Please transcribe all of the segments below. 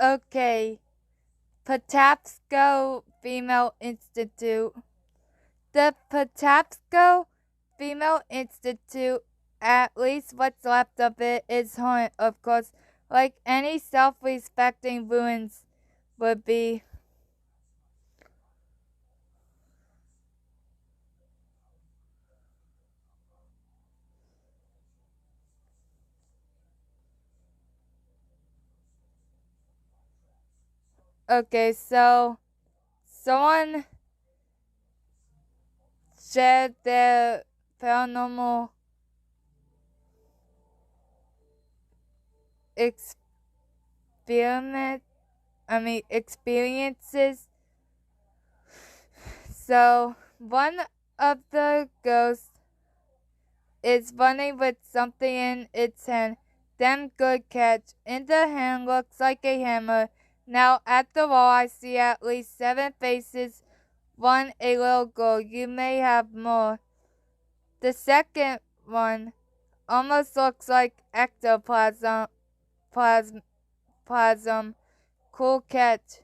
Okay, Patapsco Female Institute. The Patapsco Female Institute, at least what's left of it, is haunted, of course, like any self-respecting ruins would be. Okay, so someone shared their paranormal experiment, experiences. So one of the ghosts is running with something in its hand. Damn good catch. In the hand looks like a hammer. Now at the wall I see at least 7 faces. One a little girl. You may have more. The second one almost looks like ectoplasm. Plasm, plasm. Cool catch.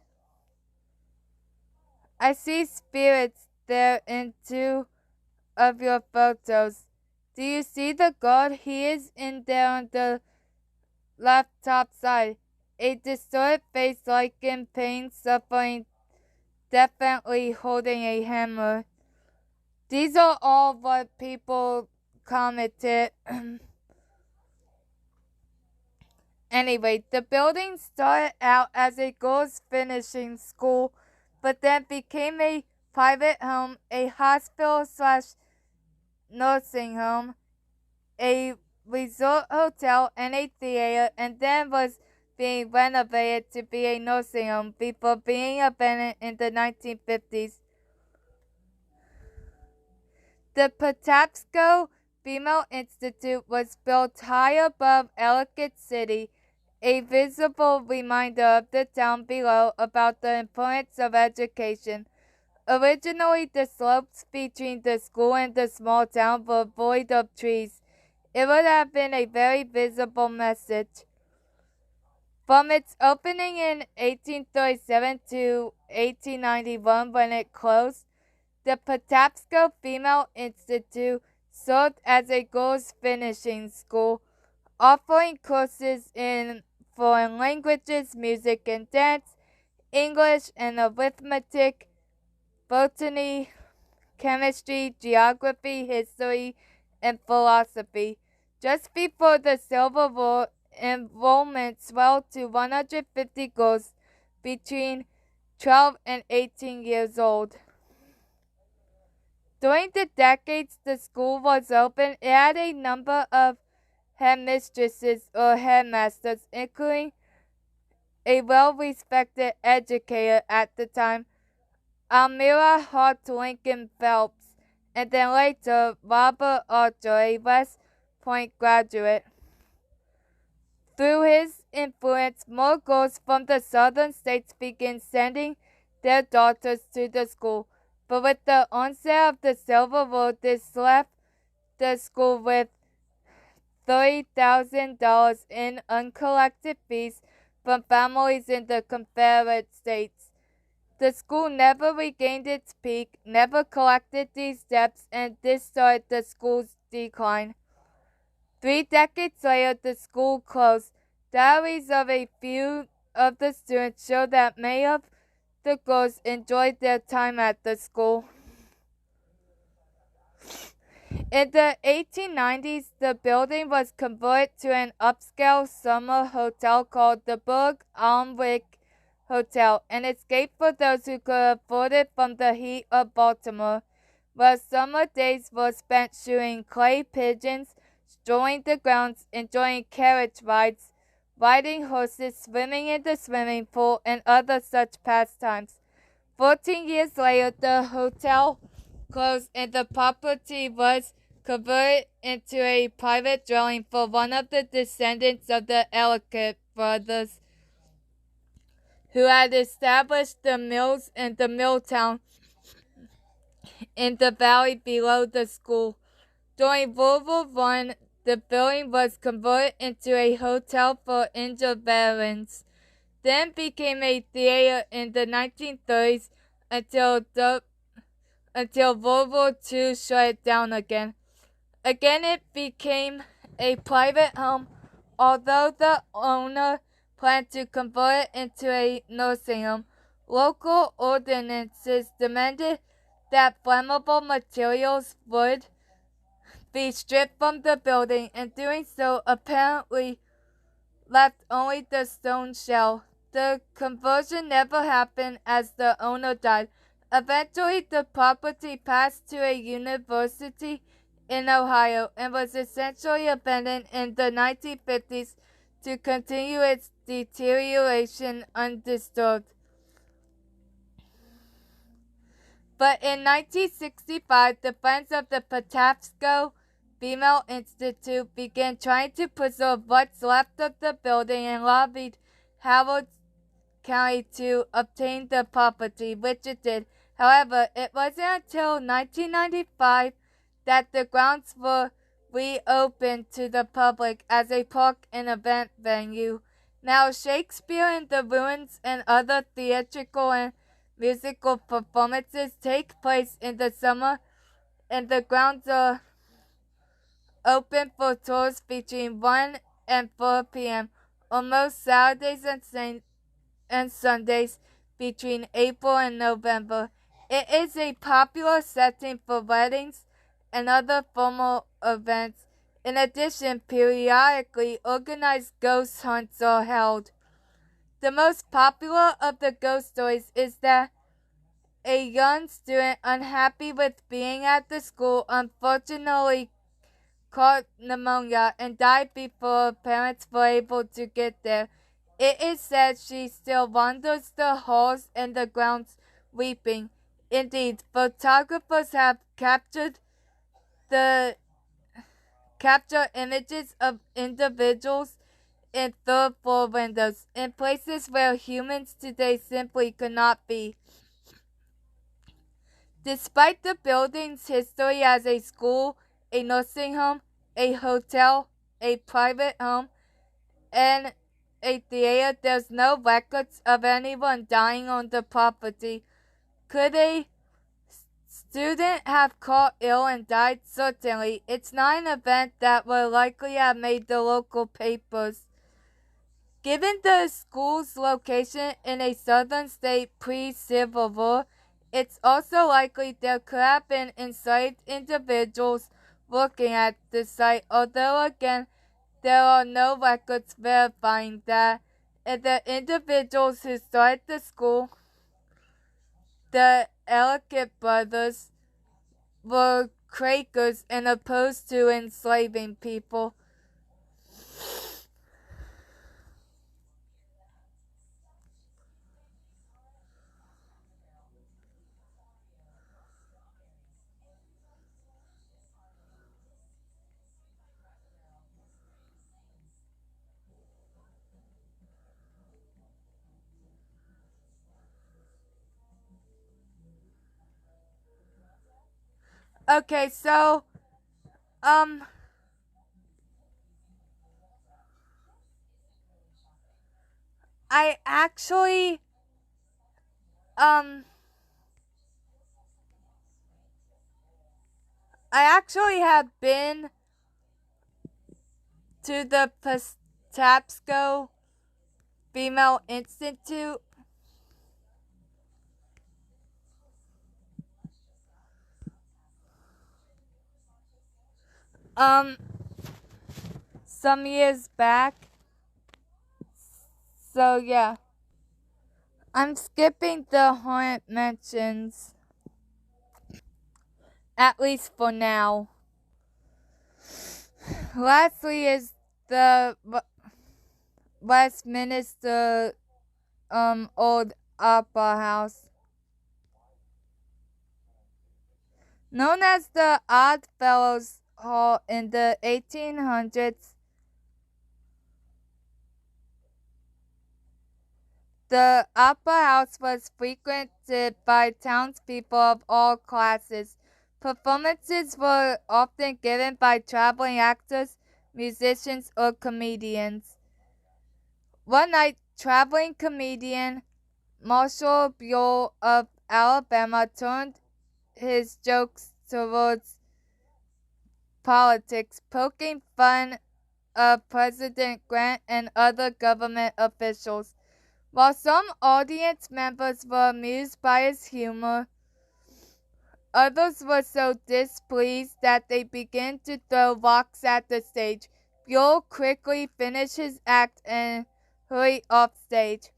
I see spirits there in 2 of your photos. Do you see the god? He is in there on the left top side. A distorted face like in pain, suffering, definitely holding a hammer. These are all what people commented. Anyway, the building started out as a girls' finishing school, but then became a private home, a hospital slash nursing home, a resort hotel, and a theater, and then was being renovated to be a nursing home before being abandoned in the 1950s. The Patapsco Female Institute was built high above Ellicott City, a visible reminder of the town below about the importance of education. Originally, the slopes between the school and the small town were void of trees. It would have been a very visible message. From its opening in 1837 to 1891 when it closed, the Patapsco Female Institute served as a girls' finishing school, offering courses in foreign languages, music and dance, English and arithmetic, botany, chemistry, geography, history, and philosophy. Just before the Civil War, enrollment swelled to 150 girls between 12 and 18 years old. During the decades the school was open, it had a number of headmistresses or headmasters, including a well-respected educator at the time, Almira Hart Lincoln Phelps, and then later Robert Archer, a West Point graduate. Through his influence, more girls from the southern states began sending their daughters to the school. But with the onset of the Civil War, this left the school with $30,000 in uncollected fees from families in the Confederate States. The school never regained its peak, never collected these debts, and this started the school's decline. 3 decades later, the school closed. Diaries of a few of the students show that many of the girls enjoyed their time at the school. In the 1890s, the building was converted to an upscale summer hotel called the Berg Almwick Hotel, an escape for those who could afford it from the heat of Baltimore, where summer days were spent shooting clay pigeons, strolling the grounds, enjoying carriage rides, riding horses, swimming in the swimming pool, and other such pastimes. 14 years later, the hotel closed and the property was converted into a private dwelling for one of the descendants of the Ellicott brothers, who had established the mills and the mill town in the valley below the school. During World War I, the building was converted into a hotel for injured veterans. then became a theater in the 1930s until World War II shut it down again. Again, it became a private home, although the owner planned to convert it into a nursing home. Local ordinances demanded that flammable materials would be stripped from the building, and doing so apparently left only the stone shell. The conversion never happened as the owner died. Eventually, the property passed to a university in Ohio and was essentially abandoned in the 1950s to continue its deterioration undisturbed. But in 1965, the Friends of the Patapsco Female Institute began trying to preserve what's left of the building and lobbied Howard County to obtain the property, which it did. However, it wasn't until 1995 that the grounds were reopened to the public as a park and event venue. Now, Shakespeare in the Ruins and other theatrical and musical performances take place in the summer, and the grounds are open for tours between 1 and 4 p.m. on most Saturdays and Sundays between April and November. It is a popular setting for weddings and other formal events. In addition, periodically organized ghost hunts are held. The most popular of the ghost stories is that a young student unhappy with being at the school unfortunately caught pneumonia and died before her parents were able to get there. It is said she still wanders the halls and the grounds weeping. Indeed, photographers have captured images of individuals in third floor windows in places where humans today simply could not be. Despite the building's history as a school, a nursing home, a hotel, a private home, and a theater, there's no records of anyone dying on the property. Could a student have caught ill and died? Certainly. It's not an event that would likely have made the local papers. Given the school's location in a southern state pre-Civil War, it's also likely there could have been enslaved individuals working at the site, although again, there are no records verifying that. And the individuals who started the school, the Ellicott brothers, were Quakers and opposed to enslaving people. Okay, so, I actually, um, have been to the Patapsco Female Institute. Some years back. So yeah. I'm skipping the haunted mentions. At least for now. Lastly is the Westminster Old Opera House. Known as the Odd Fellows Hall in the 1800s, the Opera House was frequented by townspeople of all classes. Performances were often given by traveling actors, musicians, or comedians. One night, traveling comedian Marshall Buell of Alabama turned his jokes towards politics, poking fun of President Grant and other government officials. While some audience members were amused by his humor, others were so displeased that they began to throw rocks at the stage. Buell quickly finished his act and hurried off stage.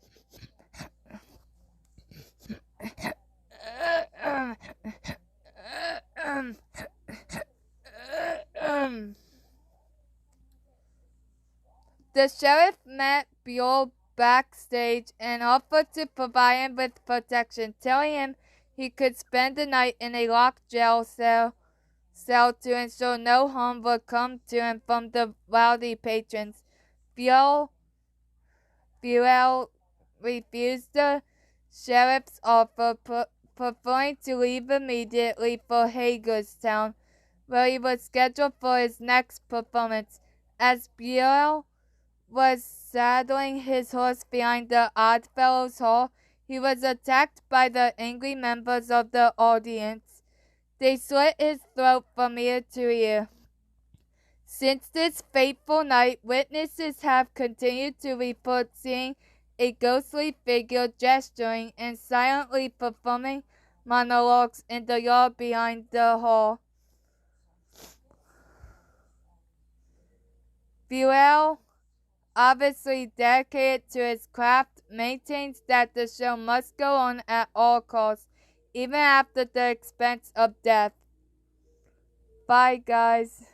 The sheriff met Buell backstage and offered to provide him with protection, telling him he could spend the night in a locked jail cell to ensure no harm would come to him from the rowdy patrons. Buell refused the sheriff's offer, preferring to leave immediately for Hagerstown, where he was scheduled for his next performance. As Buell was saddling his horse behind the Oddfellows Hall, he was attacked by the angry members of the audience. They slit his throat from ear to ear. Since this fateful night, witnesses have continued to report seeing a ghostly figure gesturing and silently performing monologues in the yard behind the hall. Buell, obviously dedicated to his craft, maintains that the show must go on at all costs, even after the expense of death. Bye, guys.